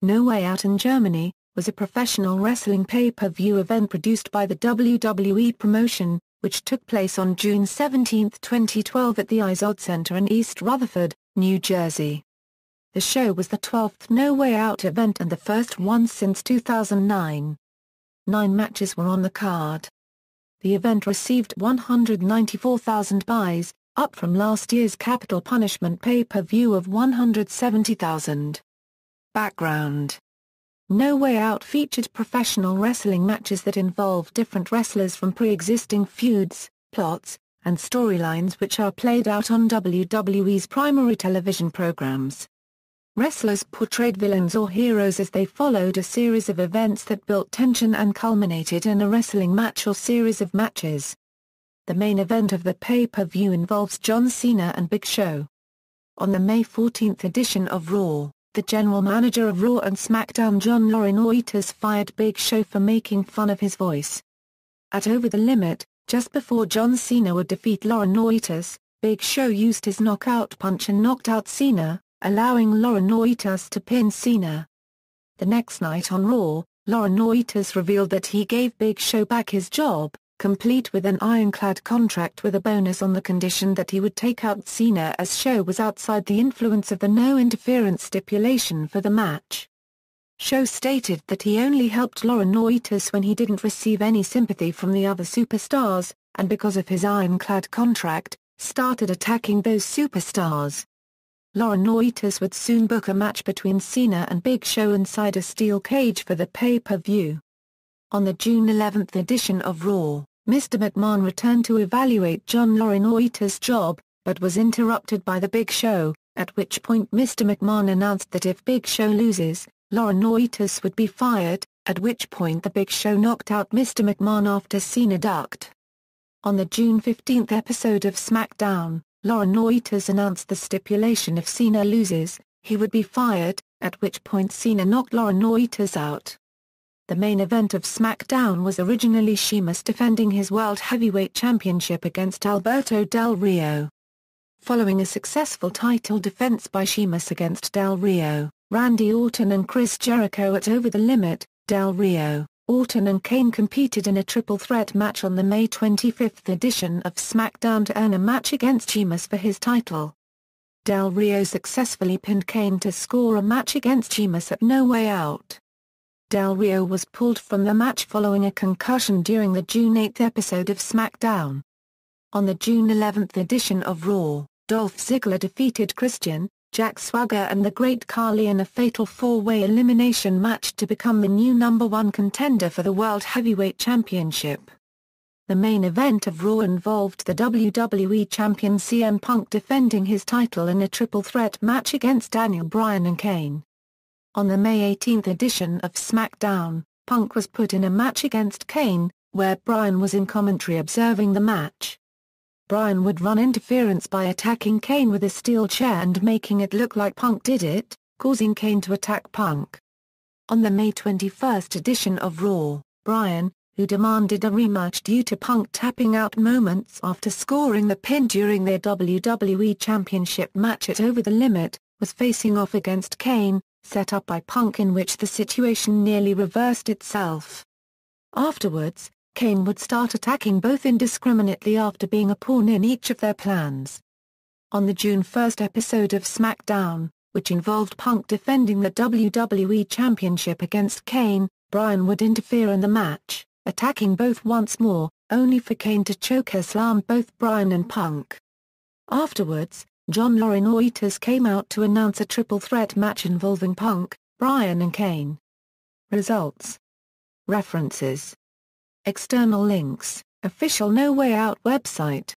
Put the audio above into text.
No Way Out in Germany, was a professional wrestling pay-per-view event produced by the WWE promotion, which took place on June 17, 2012 at the ALll Center in East Rutherford, New Jersey. The show was the 12th No Way Out event and the first one since 2009. 9 matches were on the card. The event received 194,000 buys, up from last year's Capital Punishment pay-per-view of 170,000. Background: No Way Out featured professional wrestling matches that involve different wrestlers from pre-existing feuds, plots, and storylines which are played out on WWE's primary television programs. Wrestlers portrayed villains or heroes as they followed a series of events that built tension and culminated in a wrestling match or series of matches. The main event of the pay-per-view involves John Cena and Big Show. On the May 14 edition of Raw, the general manager of Raw and SmackDown John Laurinaitis fired Big Show for making fun of his voice. At Over the Limit, just before John Cena would defeat Laurinaitis, Big Show used his knockout punch and knocked out Cena, allowing Laurinaitis to pin Cena. The next night on Raw, Laurinaitis revealed that he gave Big Show back his job, complete with an ironclad contract with a bonus on the condition that he would take out Cena as Show was outside the influence of the no interference stipulation for the match. Show stated that he only helped Laurinaitis when he didn't receive any sympathy from the other superstars, and because of his ironclad contract, started attacking those superstars. Laurinaitis would soon book a match between Cena and Big Show inside a steel cage for the pay-per-view. On the June 11 edition of Raw, Mr. McMahon returned to evaluate John Laurinaitis' job, but was interrupted by the Big Show, at which point Mr. McMahon announced that if Big Show loses, Laurinaitis would be fired, at which point the Big Show knocked out Mr. McMahon after Cena ducked. On the June 15 episode of SmackDown, Laurinaitis announced the stipulation: if Cena loses, he would be fired, at which point Cena knocked Laurinaitis out. The main event of SmackDown was originally Sheamus defending his World Heavyweight Championship against Alberto Del Rio. Following a successful title defense by Sheamus against Del Rio, Randy Orton and Chris Jericho at Over the Limit, Del Rio, Orton and Kane competed in a triple threat match on the May 25 edition of SmackDown to earn a match against Sheamus for his title. Del Rio successfully pinned Kane to score a match against Sheamus at No Way Out. Del Rio was pulled from the match following a concussion during the June 8 episode of SmackDown. On the June 11 edition of Raw, Dolph Ziggler defeated Christian, Jack Swagger and the Great Khali in a fatal 4-way elimination match to become the new #1 contender for the World Heavyweight Championship. The main event of Raw involved the WWE Champion CM Punk defending his title in a triple threat match against Daniel Bryan and Kane. On the May 18 edition of SmackDown, Punk was put in a match against Kane, where Bryan was in commentary observing the match. Bryan would run interference by attacking Kane with a steel chair and making it look like Punk did it, causing Kane to attack Punk. On the May 21 edition of Raw, Bryan, who demanded a rematch due to Punk tapping out moments after scoring the pin during their WWE Championship match at Over the Limit, was facing off against Kane, set up by Punk, in which the situation nearly reversed itself. Afterwards, Kane would start attacking both indiscriminately after being a pawn in each of their plans. On the June 1 episode of SmackDown, which involved Punk defending the WWE Championship against Kane, Bryan would interfere in the match, attacking both once more, only for Kane to chokeslam both Bryan and Punk. Afterwards, John Laurinaitis came out to announce a triple threat match involving Punk, Bryan and Kane. Results. References. External links: Official No Way Out website.